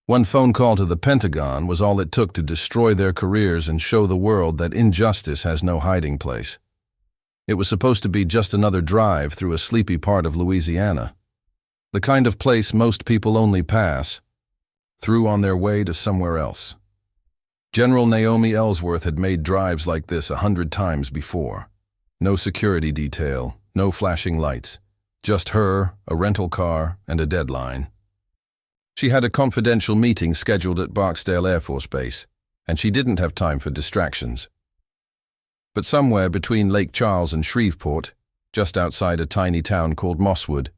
One phone call to the Pentagon was all it took to destroy their careers and show the world that injustice has no hiding place. It was supposed to be just another drive through a sleepy part of Louisiana, the kind of place most people only pass through on their way to somewhere else. General Naomi Ellsworth had made drives like this 100 times before. No security detail, no flashing lights, just her, a rental car, and a deadline. She had a confidential meeting scheduled at Barksdale Air Force Base, and she didn't have time for distractions. But somewhere between Lake Charles and Shreveport, just outside a tiny town called Mosswood,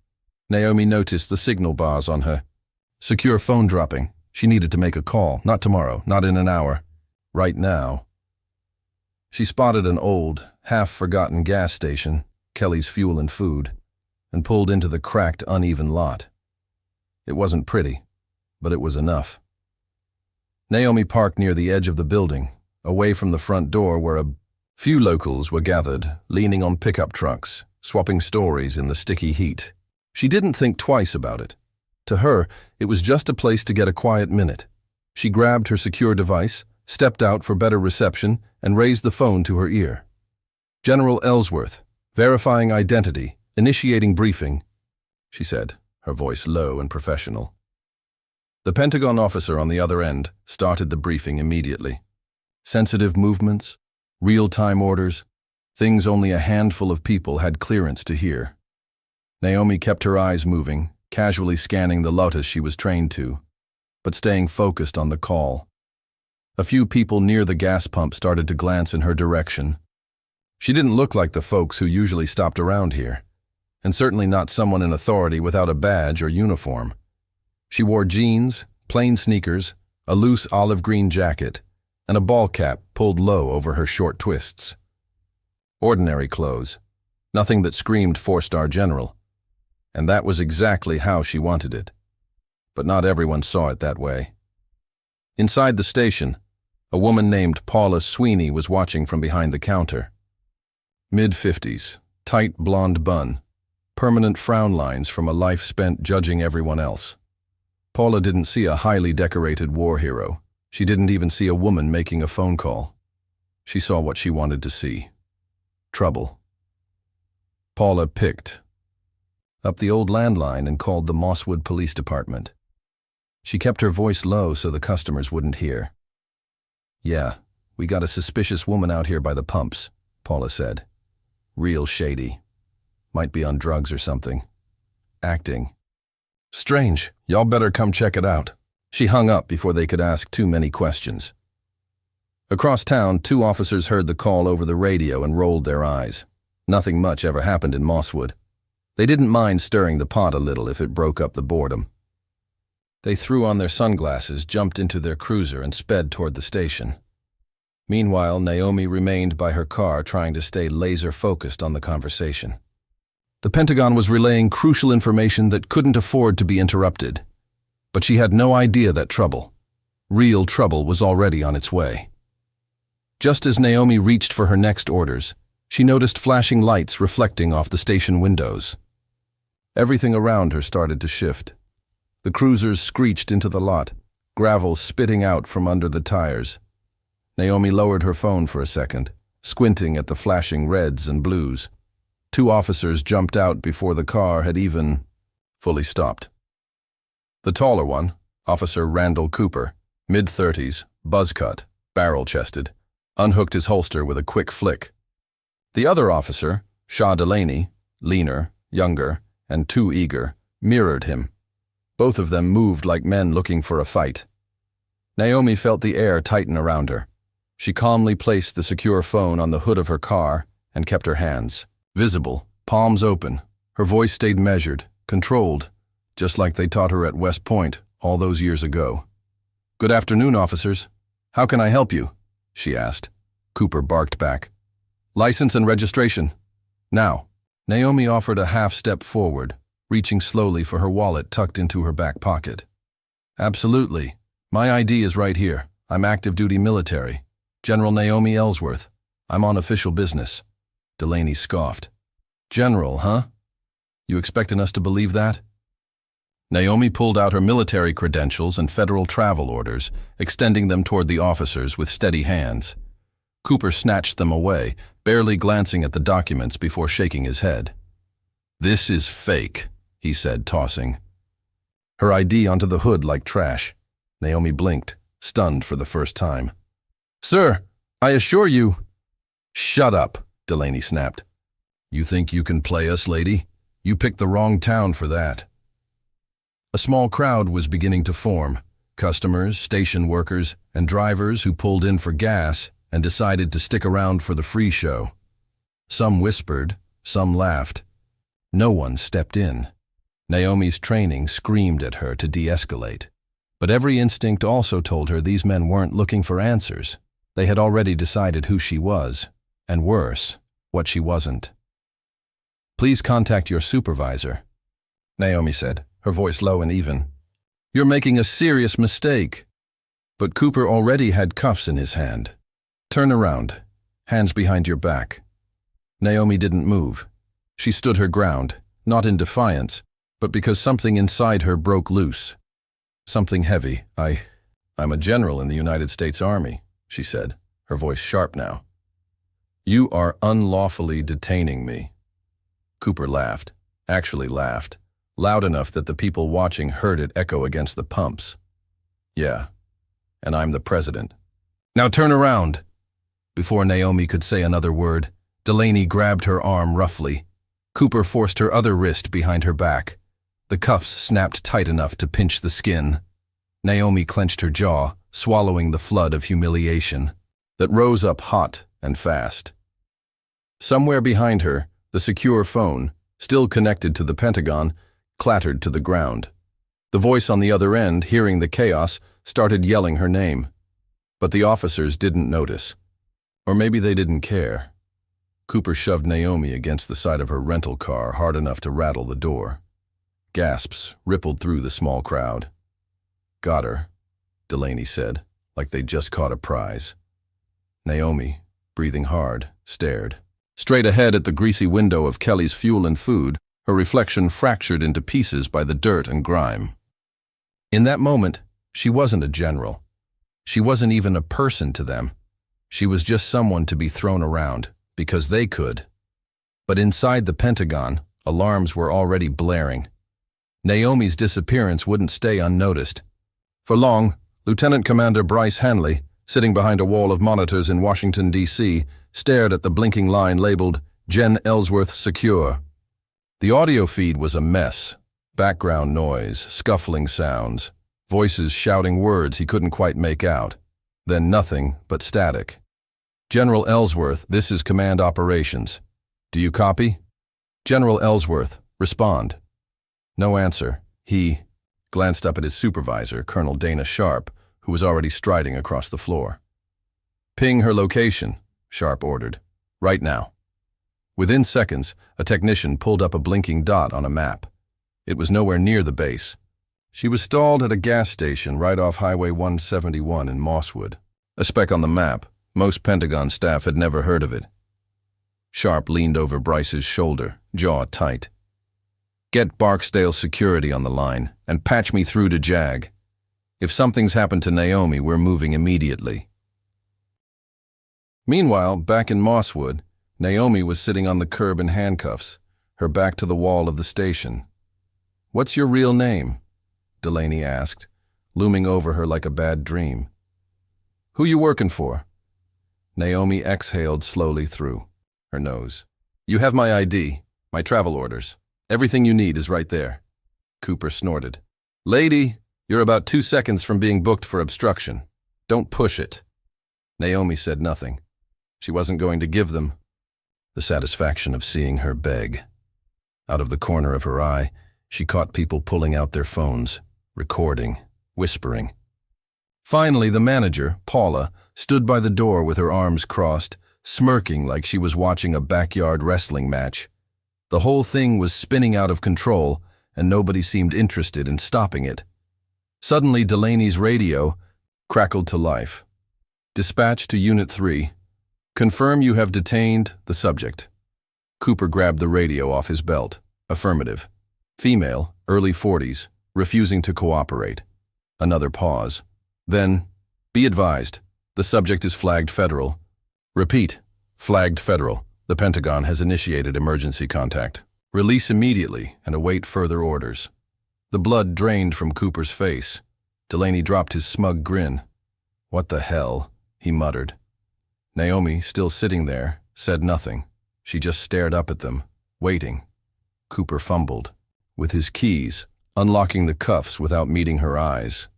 Naomi noticed the signal bars on her secure phone dropping. She needed to make a call, not tomorrow, not in an hour, right now. She spotted an old, half-forgotten gas station, Kelly's Fuel and Food, and pulled into the cracked, uneven lot. It wasn't pretty, but it was enough. Naomi parked near the edge of the building, away from the front door where a few locals were gathered, leaning on pickup trucks, swapping stories in the sticky heat. She didn't think twice about it. To her, it was just a place to get a quiet minute. She grabbed her secure device, stepped out for better reception, and raised the phone to her ear. General Ellsworth, verifying identity, initiating briefing, she said, her voice low and professional. The Pentagon officer on the other end started the briefing immediately. Sensitive movements, real-time orders, things only a handful of people had clearance to hear. Naomi kept her eyes moving, casually scanning the lotus she was trained to, but staying focused on the call. A few people near the gas pump started to glance in her direction. She didn't look like the folks who usually stopped around here, and certainly not someone in authority without a badge or uniform. She wore jeans, plain sneakers, a loose olive green jacket, and a ball cap pulled low over her short twists. Ordinary clothes, nothing that screamed four-star general. And that was exactly how she wanted it. But not everyone saw it that way. Inside the station, a woman named Paula Sweeney was watching from behind the counter. Mid-50s, tight blonde bun, permanent frown lines from a life spent judging everyone else. Paula didn't see a highly decorated war hero. She didn't even see a woman making a phone call. She saw what she wanted to see. Trouble. Paula picked up the old landline and called the Mosswood Police Department. She kept her voice low so the customers wouldn't hear. "Yeah, we got a suspicious woman out here by the pumps," Paula said. "Real shady. Might be on drugs or something. Acting. Strange. Y'all better come check it out." She hung up before they could ask too many questions. Across town, 2 officers heard the call over the radio and rolled their eyes. Nothing much ever happened in Mosswood. They didn't mind stirring the pot a little if it broke up the boredom. They threw on their sunglasses, jumped into their cruiser, and sped toward the station. Meanwhile, Naomi remained by her car trying to stay laser-focused on the conversation. The Pentagon was relaying crucial information that couldn't afford to be interrupted. But she had no idea that trouble, real trouble, was already on its way. Just as Naomi reached for her next orders, she noticed flashing lights reflecting off the station windows. Everything around her started to shift. The cruisers screeched into the lot, gravel spitting out from under the tires. Naomi lowered her phone for a second, squinting at the flashing reds and blues. 2 officers jumped out before the car had even fully stopped. The taller one, Officer Randall Cooper, mid-30s, buzz-cut, barrel-chested, unhooked his holster with a quick flick. The other officer, Shaw Delaney, leaner, younger, and too eager, mirrored him. Both of them moved like men looking for a fight. Naomi felt the air tighten around her. She calmly placed the secure phone on the hood of her car and kept her hands visible, palms open. Her voice stayed measured, controlled, just like they taught her at West Point all those years ago. "Good afternoon, officers. How can I help you?" she asked. Cooper barked back. "License and registration. Now." Naomi offered a half-step forward, reaching slowly for her wallet tucked into her back pocket. "Absolutely. My ID is right here. I'm active-duty military. General Naomi Ellsworth. I'm on official business." Delaney scoffed. "General, huh? You expecting us to believe that?" Naomi pulled out her military credentials and federal travel orders, extending them toward the officers with steady hands. Cooper snatched them away, barely glancing at the documents before shaking his head. "This is fake," he said, tossing her ID onto the hood like trash. Naomi blinked, stunned for the first time. "Sir, I assure you—" "Shut up," Delaney snapped. "You think you can play us, lady? You picked the wrong town for that." A small crowd was beginning to form, customers, station workers, and drivers who pulled in for gas and decided to stick around for the free show. Some whispered, some laughed. No one stepped in. Naomi's training screamed at her to de-escalate. But every instinct also told her these men weren't looking for answers. They had already decided who she was, and worse, what she wasn't. "Please contact your supervisor," Naomi said, her voice low and even. "You're making a serious mistake." But Cooper already had cuffs in his hand. "Turn around, hands behind your back." Naomi didn't move. She stood her ground, not in defiance, but because something inside her broke loose. Something heavy. I'm a general in the United States Army," she said, her voice sharp now. "You are unlawfully detaining me." Cooper laughed, actually laughed, loud enough that the people watching heard it echo against the pumps. "Yeah, and I'm the president. Now turn around." Before Naomi could say another word, Delaney grabbed her arm roughly. Cooper forced her other wrist behind her back. The cuffs snapped tight enough to pinch the skin. Naomi clenched her jaw, swallowing the flood of humiliation that rose up hot and fast. Somewhere behind her, the secure phone, still connected to the Pentagon, clattered to the ground. The voice on the other end, hearing the chaos, started yelling her name. But the officers didn't notice. Or maybe they didn't care. Cooper shoved Naomi against the side of her rental car hard enough to rattle the door. Gasps rippled through the small crowd. "Got her," Delaney said, like they'd just caught a prize. Naomi, breathing hard, stared. Straight ahead at the greasy window of Kelly's Fuel and Food, her reflection fractured into pieces by the dirt and grime. In that moment, she wasn't a general. She wasn't even a person to them. She was just someone to be thrown around, because they could. But inside the Pentagon, alarms were already blaring. Naomi's disappearance wouldn't stay unnoticed. For long, Lieutenant Commander Bryce Hanley, sitting behind a wall of monitors in Washington, D.C., stared at the blinking line labeled Gen Ellsworth Secure. The audio feed was a mess. Background noise, scuffling sounds, voices shouting words he couldn't quite make out. Then nothing but static. "General Ellsworth, this is Command Operations. Do you copy?" "General Ellsworth, respond." No answer. He glanced up at his supervisor, Colonel Dana Sharp, who was already striding across the floor. "Ping her location," Sharp ordered. "Right now." Within seconds, a technician pulled up a blinking dot on a map. It was nowhere near the base. She was stalled at a gas station right off Highway 171 in Mosswood. A speck on the map. Most Pentagon staff had never heard of it. Sharp leaned over Bryce's shoulder, jaw tight. "Get Barksdale Security on the line and patch me through to JAG. If something's happened to Naomi, we're moving immediately." Meanwhile, back in Mosswood, Naomi was sitting on the curb in handcuffs, her back to the wall of the station. "What's your real name?" Delaney asked, looming over her like a bad dream. "Who you working for?" Naomi exhaled slowly through her nose. "You have my ID, my travel orders. Everything you need is right there." Cooper snorted. "Lady, you're about 2 seconds from being booked for obstruction. Don't push it." Naomi said nothing. She wasn't going to give them. The satisfaction of seeing her beg. Out of the corner of her eye, she caught people pulling out their phones, recording, whispering. Finally, the manager, Paula, stood by the door with her arms crossed, smirking like she was watching a backyard wrestling match. The whole thing was spinning out of control, and nobody seemed interested in stopping it. Suddenly, Delaney's radio crackled to life. "Dispatch to Unit 3. Confirm you have detained the subject." Cooper grabbed the radio off his belt. Affirmative. Female, early 40s, refusing to cooperate. Another pause. Then, be advised, the subject is flagged federal. Repeat, flagged federal. The Pentagon has initiated emergency contact. Release immediately and await further orders. The blood drained from Cooper's face. Delaney dropped his smug grin. What the hell? He muttered. Naomi, still sitting there, said nothing. She just stared up at them, waiting. Cooper fumbled with his keys, unlocking the cuffs without meeting her eyes.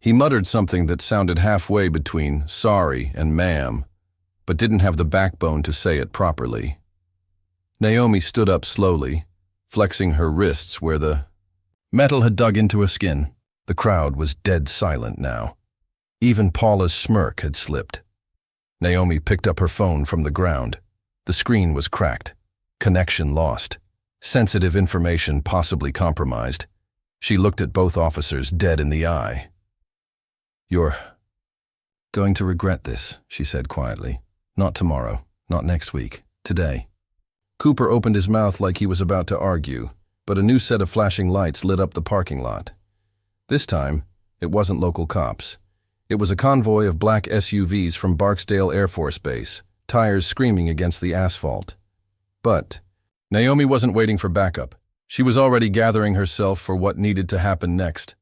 He muttered something that sounded halfway between sorry and ma'am, but didn't have the backbone to say it properly. Naomi stood up slowly, flexing her wrists where the metal had dug into her skin. The crowd was dead silent now. Even Paula's smirk had slipped. Naomi picked up her phone from the ground. The screen was cracked. Connection lost. Sensitive information possibly compromised. She looked at both officers dead in the eye. "You're going to regret this," she said quietly. "Not tomorrow, not next week, today." Cooper opened his mouth like he was about to argue, but a new set of flashing lights lit up the parking lot. This time, it wasn't local cops. It was a convoy of black SUVs from Barksdale Air Force Base, tires screaming against the asphalt. But Naomi wasn't waiting for backup. She was already gathering herself for what needed to happen next.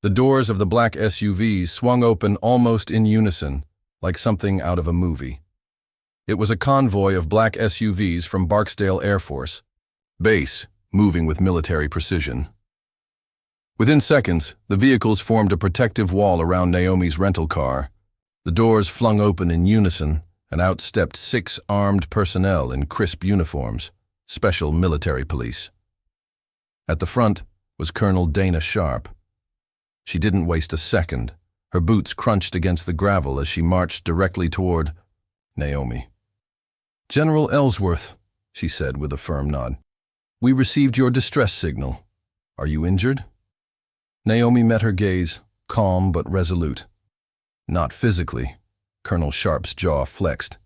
The doors of the black SUVs swung open almost in unison, like something out of a movie. It was a convoy of black SUVs from Barksdale Air Force Base, moving with military precision. Within seconds, the vehicles formed a protective wall around Naomi's rental car. The doors flung open in unison, and out stepped 6 armed personnel in crisp uniforms, special military police. At the front was Colonel Dana Sharp. She didn't waste a second. Her boots crunched against the gravel as she marched directly toward Naomi. "General Ellsworth," she said with a firm nod. "We received your distress signal. Are you injured?" Naomi met her gaze, calm but resolute. "Not physically." Colonel Sharp's jaw flexed.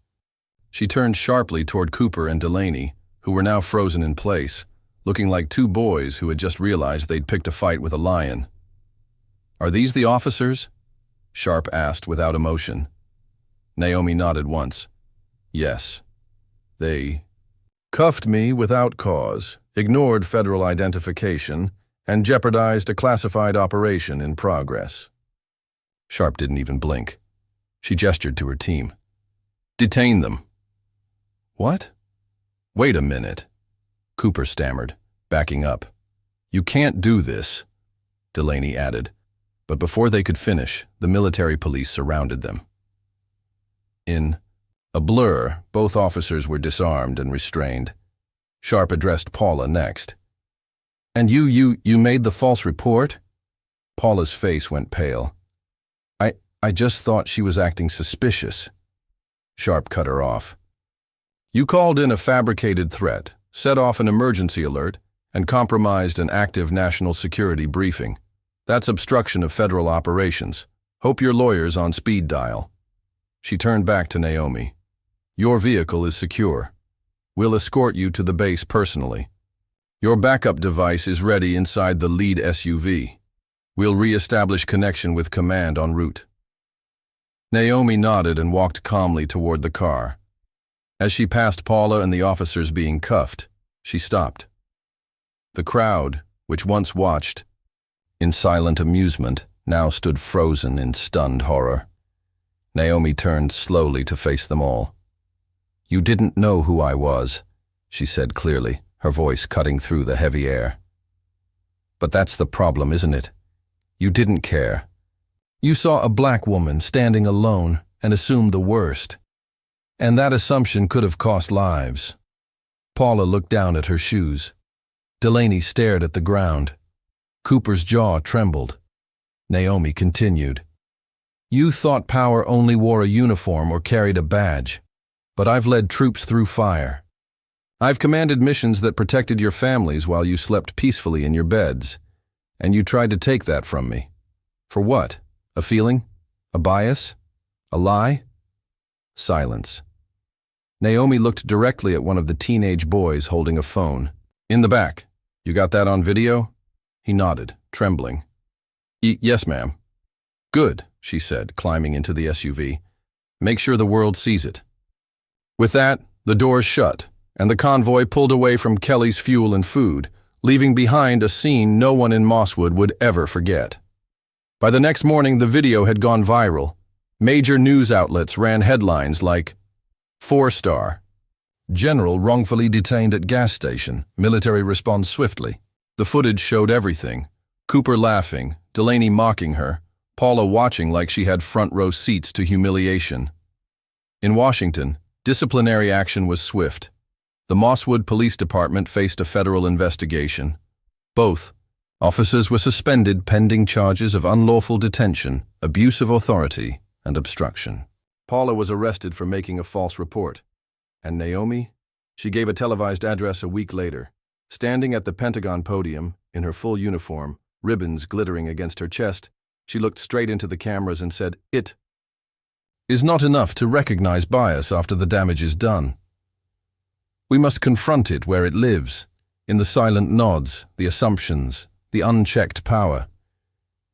She turned sharply toward Cooper and Delaney, who were now frozen in place, looking like 2 boys who had just realized they'd picked a fight with a lion. "Are these the officers?" Sharp asked without emotion. Naomi nodded once. "Yes. They cuffed me without cause, ignored federal identification, and jeopardized a classified operation in progress." Sharp didn't even blink. She gestured to her team. "Detain them." "What?" "Wait a minute," Cooper stammered, backing up. "You can't do this," Delaney added. But before they could finish, the military police surrounded them. In a blur, both officers were disarmed and restrained. Sharp addressed Paula next. "And you made the false report?" Paula's face went pale. I just thought she was acting suspicious." Sharp cut her off. "You called in a fabricated threat, set off an emergency alert, and compromised an active national security briefing. That's obstruction of federal operations. Hope your lawyer's on speed dial." She turned back to Naomi. "Your vehicle is secure. We'll escort you to the base personally. Your backup device is ready inside the lead SUV. We'll re-establish connection with command en route." Naomi nodded and walked calmly toward the car. As she passed Paula and the officers being cuffed, she stopped. The crowd, which once watched in silent amusement, now stood frozen in stunned horror. Naomi turned slowly to face them all. "You didn't know who I was," she said clearly, her voice cutting through the heavy air. "But that's the problem, isn't it? You didn't care. You saw a black woman standing alone and assumed the worst. And that assumption could have cost lives." Paula looked down at her shoes. Delaney stared at the ground. Cooper's jaw trembled. Naomi continued. "You thought power only wore a uniform or carried a badge. But I've led troops through fire. I've commanded missions that protected your families while you slept peacefully in your beds. And you tried to take that from me. For what? A feeling? A bias? A lie?" Silence. Naomi looked directly at one of the teenage boys holding a phone. "In the back. You got that on video?" He nodded, trembling. Yes, ma'am." "Good," she said, climbing into the SUV. "Make sure the world sees it." With that, the doors shut, and the convoy pulled away from Kelly's fuel and food, leaving behind a scene no one in Mosswood would ever forget. By the next morning, the video had gone viral. Major news outlets ran headlines like, "4-star. General wrongfully detained at gas station. Military responds swiftly." The footage showed everything. Cooper laughing, Delaney mocking her, Paula watching like she had front-row seats to humiliation. In Washington, disciplinary action was swift. The Mosswood Police Department faced a federal investigation. Both officers were suspended pending charges of unlawful detention, abuse of authority, and obstruction. Paula was arrested for making a false report. And Naomi? She gave a televised address a week later. Standing at the Pentagon podium, in her full uniform, ribbons glittering against her chest, she looked straight into the cameras and said, "It is not enough to recognize bias after the damage is done. We must confront it where it lives, in the silent nods, the assumptions, the unchecked power.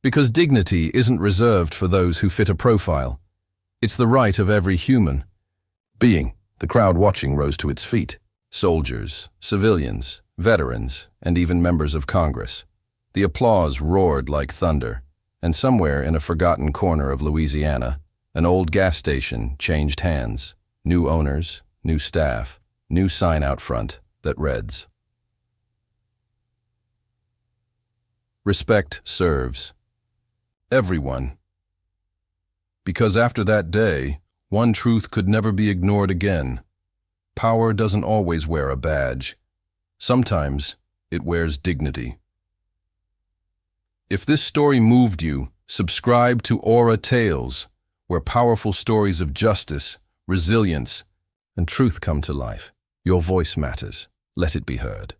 Because dignity isn't reserved for those who fit a profile. It's the right of every human being." The crowd watching rose to its feet. Soldiers, civilians, veterans, and even members of Congress. The applause roared like thunder, and somewhere in a forgotten corner of Louisiana, an old gas station changed hands. New owners, new staff, new sign out front that reads, "Respect serves everyone." Because after that day, one truth could never be ignored again. Power doesn't always wear a badge. Sometimes it wears dignity. If this story moved you, subscribe to Aura Tales, where powerful stories of justice, resilience, and truth come to life. Your voice matters. Let it be heard.